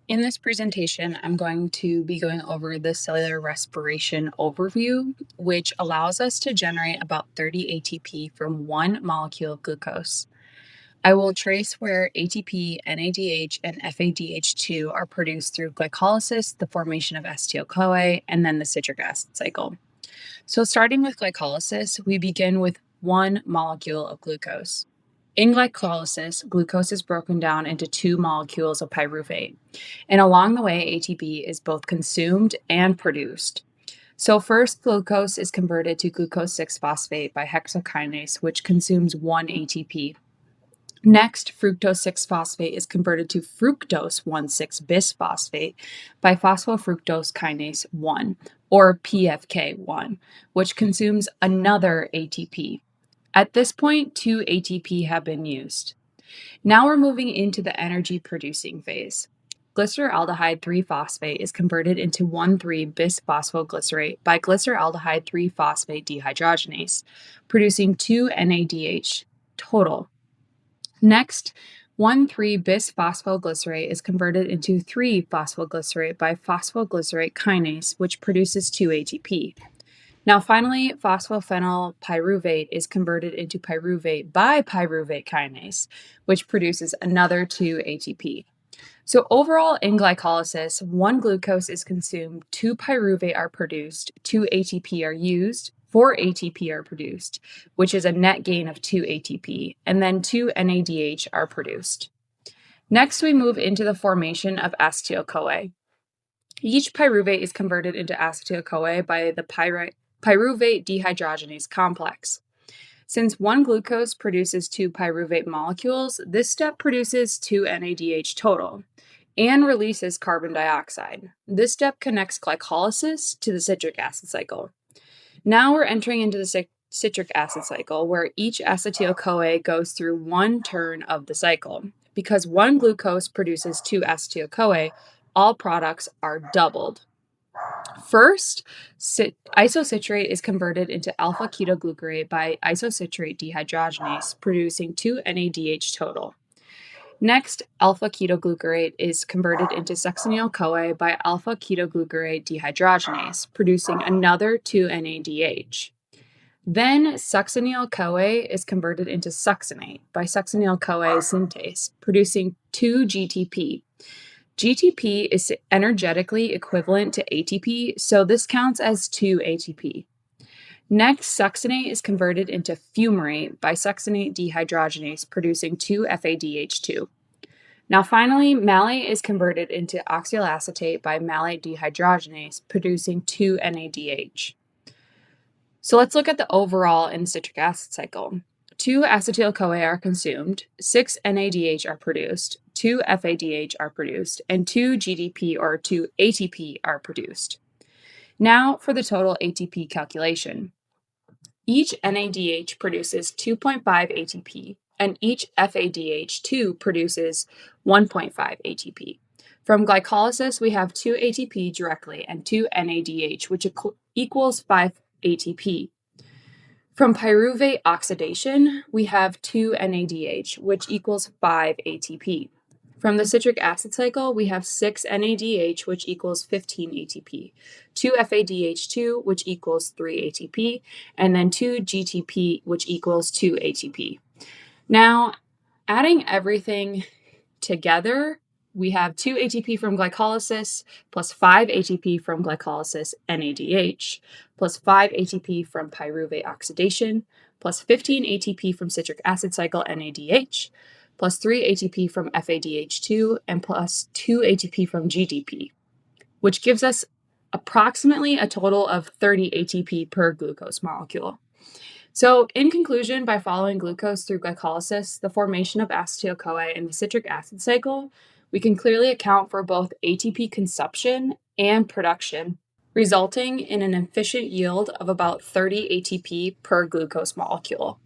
In this presentation, I'm going to be going over the cellular respiration overview, which allows us to generate about 30 ATP from one molecule of glucose. I will trace where ATP, NADH, and FADH2 are produced through glycolysis, the formation of acetyl-CoA, and then the citric acid cycle. So starting with glycolysis, we begin with one molecule of glucose. In glycolysis, glucose is broken down into two molecules of pyruvate. And along the way, ATP is both consumed and produced. So first, glucose is converted to glucose 6-phosphate by hexokinase, which consumes 1 ATP. Next, fructose 6-phosphate is converted to fructose 1,6-bisphosphate by phosphofructose kinase 1, or PFK1, which consumes another ATP. At this point, 2 ATP have been used. Now we're moving into the energy producing phase. Glyceraldehyde 3-phosphate is converted into 1,3-bisphosphoglycerate by glyceraldehyde 3-phosphate dehydrogenase, producing 2 NADH total. Next, 1,3-bisphosphoglycerate is converted into 3-phosphoglycerate by phosphoglycerate kinase, which produces 2 ATP. Now finally, phosphophenyl pyruvate is converted into pyruvate by pyruvate kinase, which produces another 2 ATP. So overall, in glycolysis, 1 glucose is consumed, 2 pyruvate are produced, 2 ATP are used, 4 ATP are produced, which is a net gain of 2 ATP, and then 2 NADH are produced. Next, we move into the formation of acetyl-CoA. Each pyruvate is converted into acetyl-CoA by the pyruvate dehydrogenase complex. Since 1 glucose produces 2 pyruvate molecules, this step produces 2 NADH total and releases carbon dioxide. This step connects glycolysis to the citric acid cycle. Now we're entering into the citric acid cycle, where each acetyl-CoA goes through one turn of the cycle. Because 1 glucose produces 2 acetyl-CoA, all products are doubled. First, isocitrate is converted into alpha-ketoglucarate by isocitrate dehydrogenase, producing 2 NADH total. Next, alpha-ketoglucarate is converted into succinyl-CoA by alpha-ketoglucarate dehydrogenase, producing another 2 NADH. Then, succinyl-CoA is converted into succinate by succinyl-CoA synthase, producing 2 GTP. GTP is energetically equivalent to ATP, so this counts as 2 ATP. Next, succinate is converted into fumarate by succinate dehydrogenase, producing 2 FADH2. Now finally, malate is converted into oxaloacetate by malate dehydrogenase, producing 2 NADH. So let's look at the overall in the citric acid cycle. 2 acetyl-CoA are consumed, 6 NADH are produced, 2 FADH are produced, and 2 GDP or 2 ATP are produced. Now for the total ATP calculation. Each NADH produces 2.5 ATP, and each FADH2 produces 1.5 ATP. From glycolysis, we have 2 ATP directly and 2 NADH, which equals 5 ATP. From pyruvate oxidation, we have 2 NADH, which equals 5 ATP. From the citric acid cycle, we have 6 NADH, which equals 15 ATP, 2 FADH2, which equals 3 ATP, and then 2 GTP, which equals 2 ATP. Now, adding everything together, we have 2 ATP from glycolysis, plus 5 ATP from glycolysis NADH, plus 5 ATP from pyruvate oxidation, plus 15 ATP from citric acid cycle NADH, plus 3 ATP from FADH2, and plus 2 ATP from GDP, which gives us approximately a total of 30 ATP per glucose molecule. So in conclusion, by following glucose through glycolysis, the formation of acetyl-CoA in the citric acid cycle, we can clearly account for both ATP consumption and production, resulting in an efficient yield of about 30 ATP per glucose molecule.